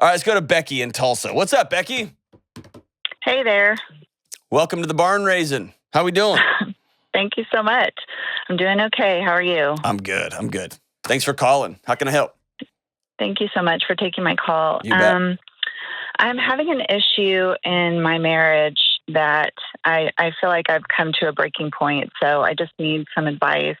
All right, let's go to Becky in Tulsa. What's up, Becky? Hey there. Welcome to the Barn Raising. How we doing? Thank you so much. I'm doing okay. How are you? I'm good. Thanks for calling. How can I help? Thank you so much for taking my call. You bet. I'm having an issue in my marriage that I feel like I've come to a breaking point, so I just need some advice.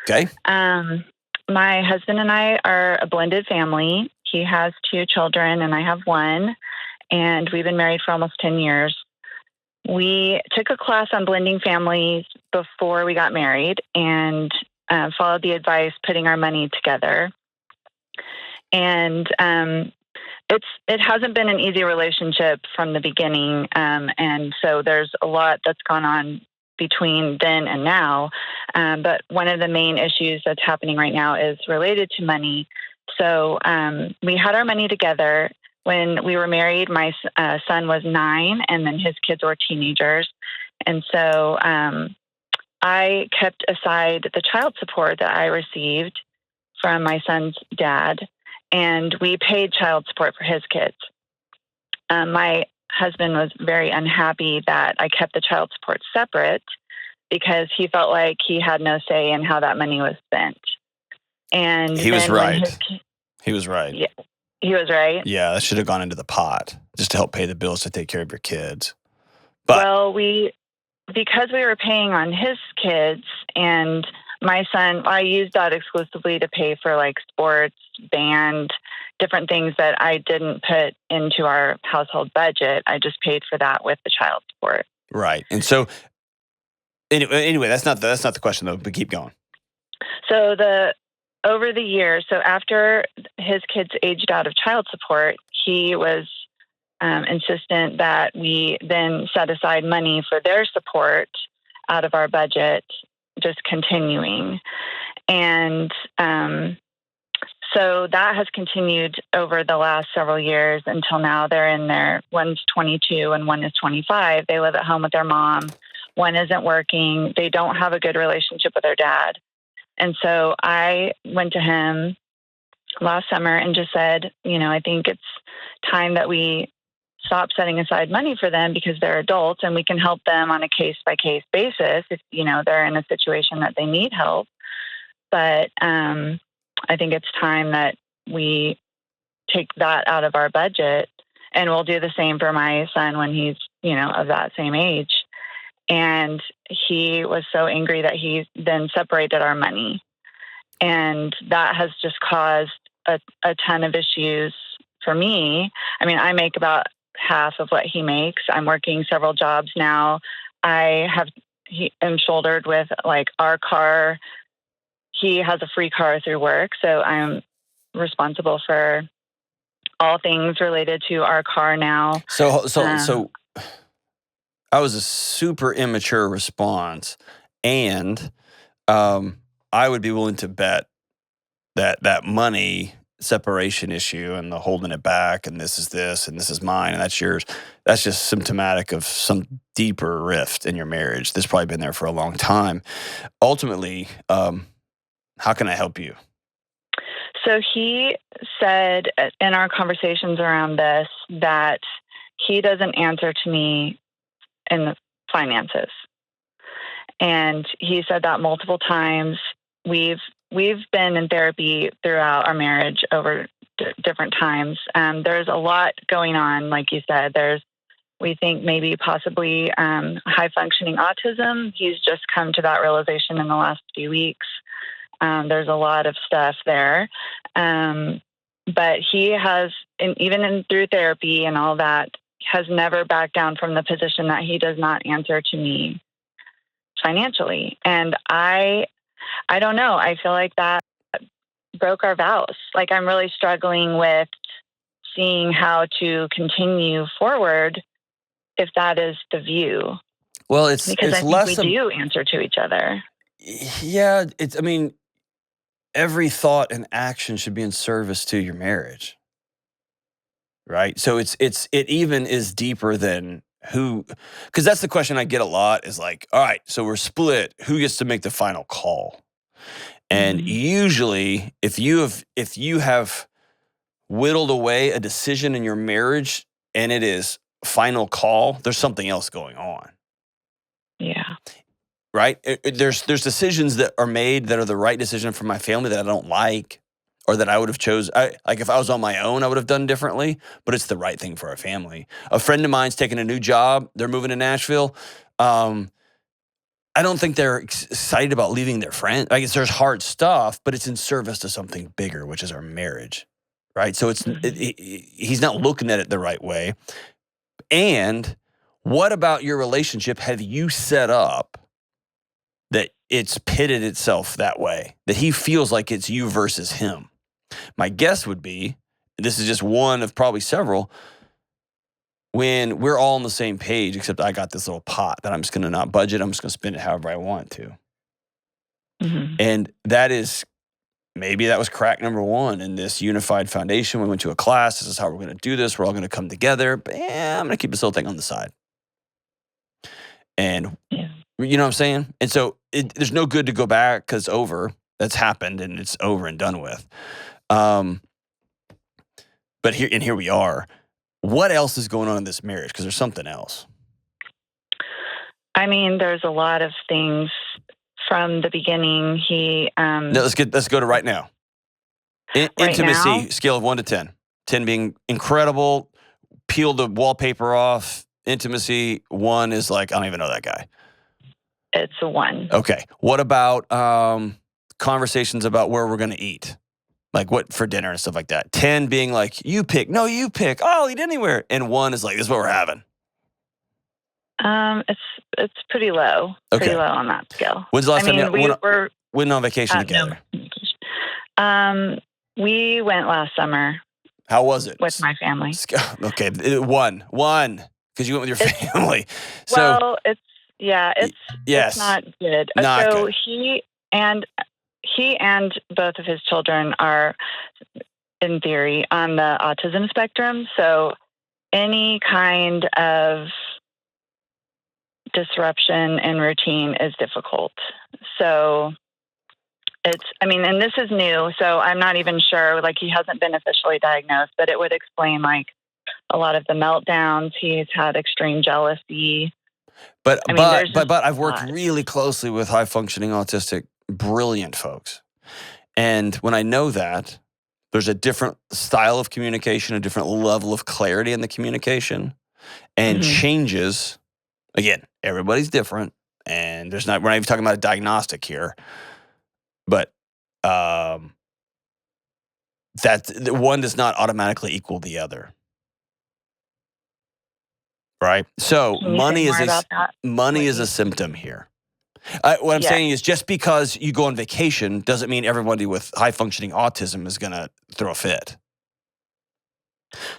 Okay. My husband and I are a blended family. He has 2 children and I have 1, and we've been married for almost 10 years. We took a class on blending families before we got married and followed the advice, putting our money together. And it hasn't been an easy relationship from the beginning. And so there's a lot that's gone on between then and now. But one of the main issues that's happening right now is related to money. So we had our money together. When we were married, my son was 9, and then his kids were teenagers. And so I kept aside the child support that I received from my son's dad, and we paid child support for his kids. My husband was very unhappy that I kept the child support separate because he felt like he had no say in how that money was spent. And he was right. He was right. Yeah. He was right. Yeah, that should have gone into the pot just to help pay the bills to take care of your kids. But well, because we were paying on his kids and my son, I used that exclusively to pay for like sports, band, different things that I didn't put into our household budget. I just paid for that with the child support. Right. And so anyway, that's not the question though, but keep going. So over the years, so after his kids aged out of child support, he was insistent that we then set aside money for their support out of our budget, just continuing. And so that has continued over the last several years until now. One's 22 and one is 25. They live at home with their mom. One isn't working. They don't have a good relationship with their dad. And so I went to him last summer and just said, I think it's time that we stop setting aside money for them because they're adults and we can help them on a case-by-case basis if, they're in a situation that they need help. But I think it's time that we take that out of our budget, and we'll do the same for my son when he's, of that same age. And he was so angry that he then separated our money. And that has just caused a ton of issues for me. I mean, I make about half of what he makes. I'm working several jobs now. I'm shouldered with like our car. He has a free car through work. So I'm responsible for all things related to our car now. So I was a super immature response, and I would be willing to bet that money separation issue and the holding it back and this is this and this is mine and that's yours, that's just symptomatic of some deeper rift in your marriage that's probably been there for a long time. Ultimately, how can I help you? So he said in our conversations around this that he doesn't answer to me in the finances. And he said that multiple times. We've been in therapy throughout our marriage over different times. There's a lot going on, like you said. We think maybe possibly high functioning autism. He's just come to that realization in the last few weeks. There's a lot of stuff there. But he has, even through therapy and all that, has never backed down from the position that he does not answer to me financially. And I don't know. I feel like that broke our vows. Like I'm really struggling with seeing how to continue forward if that is the view. Well, I think we do answer to each other. Yeah, every thought and action should be in service to your marriage. Right? So it even is deeper than who, because that's the question I get a lot is like, all right, so we're split. Who gets to make the final call? And usually if you have whittled away a decision in your marriage and it is final call, there's something else going on. Yeah. Right? There's decisions that are made that are the right decision for my family that I don't like, or that I would have like if I was on my own, I would have done differently, but it's the right thing for our family. A friend of mine's taking a new job. They're moving to Nashville. I don't think they're excited about leaving their friend. I guess there's hard stuff, but it's in service to something bigger, which is our marriage, right? So he's not looking at it the right way. And what about your relationship have you set up that it's pitted itself that way, that he feels like it's you versus him? My guess would be, this is just one of probably several, when we're all on the same page, except I got this little pot that I'm just going to not budget. I'm just going to spend it however I want to. Mm-hmm. And maybe that was crack number one in this unified foundation. We went to a class. This is how we're going to do this. We're all going to come together. But I'm going to keep this little thing on the side. And you know what I'm saying? And so there's no good to go back because it's over. That's happened and it's over and done with. But here we are. What else is going on in this marriage? Because there's something else. I mean, there's a lot of things from the beginning. Let's go to right now. Intimacy, now? Scale of 1 to 10. 10 being incredible, peel the wallpaper off. Intimacy, 1 is like, I don't even know that guy. It's a 1. Okay. What about conversations about where we're going to eat? Like what for dinner and stuff like that. 10 being like, you pick. No, you pick. Oh, I'll eat anywhere. And 1 is like, this is what we're having. It's pretty low. Okay. Pretty low on that scale. When's the last time we went on vacation together? No. We went last summer. How was it? With my family. Okay. 1. Because you went with your family. Well, it's not good. Not so good. He and both of his children are, in theory, on the autism spectrum. So any kind of disruption in routine is difficult. So and this is new, so I'm not even sure, like he hasn't been officially diagnosed, but it would explain like a lot of the meltdowns. He's had extreme jealousy. But I've worked really closely with high functioning autistic, brilliant folks. And when I know that, there's a different style of communication, a different level of clarity in the communication, and changes. Again, everybody's different, and we're not even talking about a diagnostic here, but that one does not automatically equal the other. Right? So money is a symptom here. What I'm saying is just because you go on vacation doesn't mean everybody with high-functioning autism is going to throw a fit.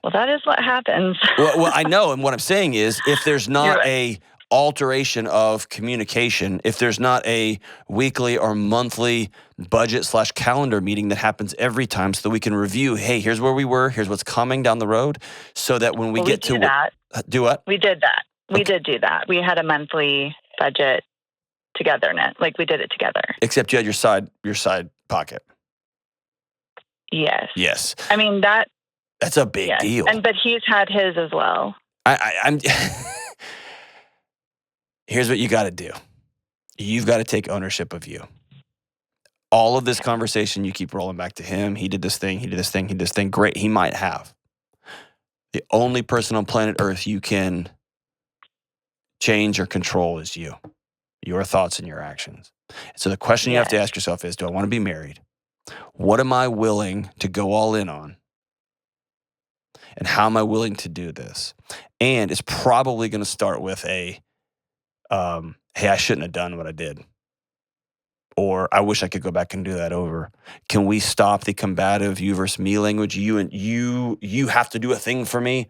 Well, that is what happens. well, I know. And what I'm saying is if there's not a alteration of communication, if there's not a weekly or monthly budget/calendar meeting that happens every time so that we can review, hey, here's where we were, here's what's coming down the road, so that when we get to that. Do what? We did that. We did do that. We had a monthly budget togetherness. Like we did it together. Except you had your side pocket. Yes. Yes. I mean that's a big deal. But he's had his as well. I'm Here's what you got to do. You've got to take ownership of you. All of this conversation, you keep rolling back to him. He did this thing. He did this thing. He did this thing. Great. He might have. The only person on planet Earth you can change or control is you, your thoughts and your actions. So the question you have to ask yourself is, do I want to be married? What am I willing to go all in on? And how am I willing to do this? And it's probably going to start with hey, I shouldn't have done what I did. Or I wish I could go back and do that over. Can we stop the combative you versus me language? You have to do a thing for me,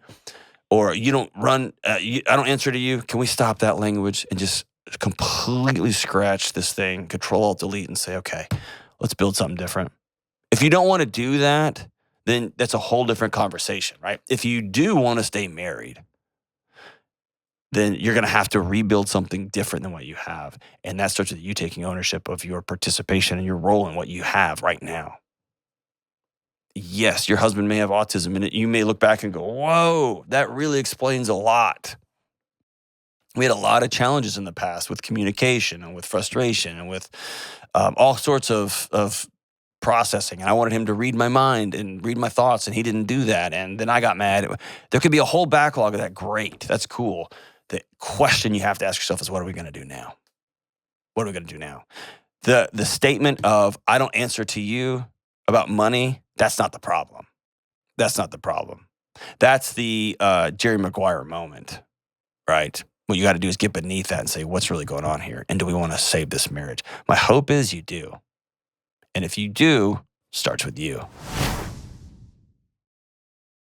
or you don't run. I don't answer to you. Can we stop that language and just completely scratch this thing, Control Alt Delete, and say, okay, let's build something different. If you don't want to do that, then that's a whole different conversation, right? If you do want to stay married, then you're going to have to rebuild something different than what you have. And that starts with you taking ownership of your participation and your role in what you have right now. yes, your husband may have autism, and you may look back and go, whoa, that really explains a lot. We had a lot of challenges in the past with communication and with frustration and with all sorts of processing. And I wanted him to read my mind and read my thoughts, and he didn't do that. And then I got mad. There could be a whole backlog of that. Great. That's cool. The question you have to ask yourself is, what are we going to do now? What are we going to do now? The statement of, I don't answer to you about money, that's not the problem. That's not the problem. That's the Jerry Maguire moment, right? What you got to do is get beneath that and say, what's really going on here? And do we want to save this marriage? My hope is you do. And if you do, starts with you.